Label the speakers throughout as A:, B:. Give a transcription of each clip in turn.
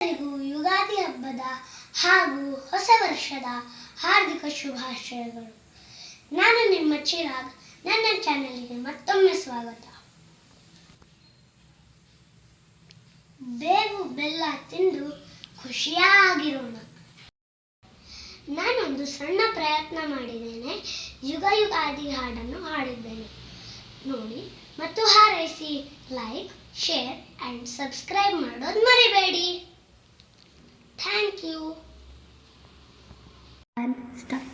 A: ಎಲ್ಲರಿಗೂ ಯುಗಾದಿ ಹಬ್ಬದ ಹಾಗೂ ಹೊಸ ವರ್ಷದ ಹಾರ್ದಿಕ ಶುಭಾಶಯಗಳು. ನಾನು ನಿಮ್ಮ ಚಿರಾಗ್. ನನ್ನ ಚಾನೆಲ್ಗೆ ಮತ್ತೊಮ್ಮೆ ಸ್ವಾಗತ. ಬೇವು ಬೆಲ್ಲ ತಿಂದು ಖುಷಿಯಾಗಿರೋಣ. ನಾನೊಂದು ಸಣ್ಣ ಪ್ರಯತ್ನ ಮಾಡಿದ್ದೇನೆ. ಯುಗಾದಿ ಹಾಡನ್ನು ಹಾಡಿದ್ದೇನೆ. ನೋಡಿ ಮತ್ತು ಹಾರೈಸಿ. ಲೈಕ್, ಶೇರ್ ಆ್ಯಂಡ್ ಸಬ್ಸ್ಕ್ರೈಬ್ ಮಾಡೋದು ಮರಿಬೇಡಿ. Thank you. ಸ್ಟಾರ್ಟ್.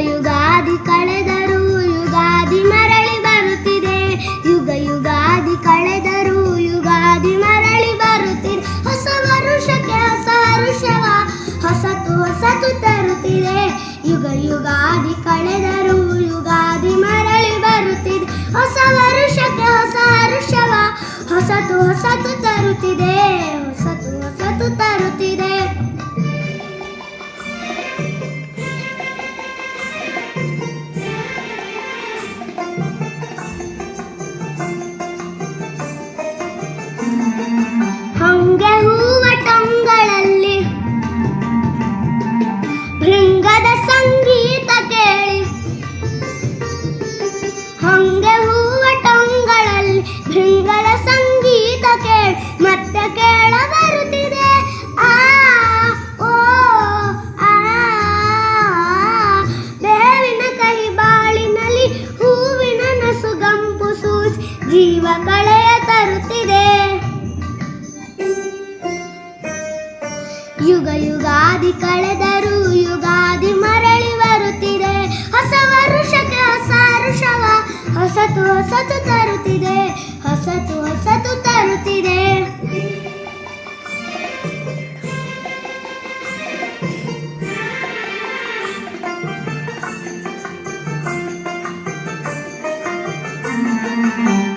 A: ಯುಗಾದಿ ಕಳೆದರೂ ಯುಗಾದಿ ಮರಳಿ ಬರುತ್ತಿದೆ. ಯುಗಾದಿ ಕಳೆದರೂ ಯುಗಾದಿ ಮರಳಿ ಬರುತ್ತಿದೆ. ಹೊಸ ವರುಷಕ್ಕೆ ಹೊಸ ಹರುಷವ ಹೊಸತು ತರುತ್ತಿದೆ. ಯುಗಾದಿ ಕಳೆದರೂ ಯುಗಾದಿ ಮರಳಿ ಬರುತ್ತಿದೆ. ಹೊಸ ವರುಷಕ್ಕೆ ಹೊಸ ಹರುಷವ ಹೊಸತು ತರುತ್ತಿದೆ. ಹೊಸತು ತರುತ್ತಿದೆ. ಹೊಂಗೆ ಹೂವ ಟೊಂಗಳಲ್ಲಿ ಭೃಂಗದ ಸಂಗೀತ ಕೇಳಿ. ಹೊಂಗೆ ಹೂವ ಟೊಂಗಳಲ್ಲಿ ಭೃಂಗದ ಸಂಗೀತ ಕೇಳಿ ಮತ್ತೆ ಕೇಳ ಬರುತ್ತಿದೆ. ಬೇವಿನ ಕಹಿ ಬಾಳಿನಲ್ಲಿ ಹೂವಿನ ನಸುಗಂಪು ಸೂಸಿ ಜೀವ ಕಳೆಯ ತರುತ್ತಿದೆ. ಯುಗಾದಿ ಕಳೆದರೂ ಯುಗಾದಿ ಮರಳಿ ಬರುತ್ತಿದೆ. ಹೊಸ ವರುಷಕ್ಕೆ ಹೊಸ ಹರುಷವ ಹೊಸತು ತರುತ್ತಿದೆ. ಹೊಸತು ತರುತ್ತಿದೆ.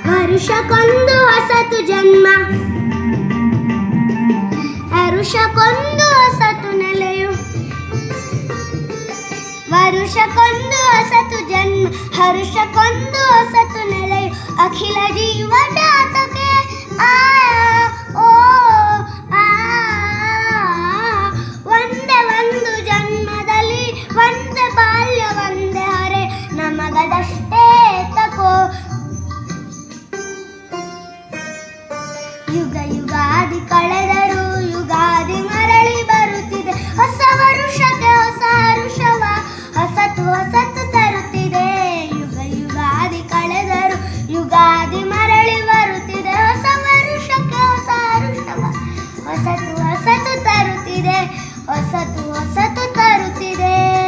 A: ವರುಷಕ್ಕೊಂದು ಹೊಸತು ಜನ್ಮ, ಹರುಷಕ್ಕೊಂದು ಹೊಸತು ನೆಲೆಯು. ವರುಷಕ್ಕೊಂದು ಹೊಸತು ಜನ್ಮ, ಹರುಷಕ್ಕೊಂದು ಹೊಸತು ನೆಲೆಯು. ಅಖಿಲ ಜೀವ ಜಾತಕ್ಕೆ ಒಂದೇ ಒಂದು ಜನ್ಮದಲ್ಲಿ ಒಂದೇ ಬಾಲ್ಯ ಒಂದೇ ಹರೆ ನಮಗದಷ್ಟೇ ತಕೋ. ಯುಗಾದಿ ಕಳೆದರೂ ಯುಗಾದಿ ಮರಳಿ ಬರುತ್ತಿದೆ. ಹೊಸ ವರುಷಕ್ಕೆ ಹೊಸ ಹರುಷವ ಹೊಸತು ತರುತ್ತಿದೆ. ಯುಗಾದಿ ಕಳೆದರೂ ಯುಗಾದಿ ಮರಳಿ ಬರುತ್ತಿದೆ. ಹೊಸ ವರುಷಕ್ಕೆ ಹೊಸ ಹರುಷವ ಹೊಸತು ತರುತ್ತಿದೆ. ಹೊಸತು ತರುತ್ತಿದೆ.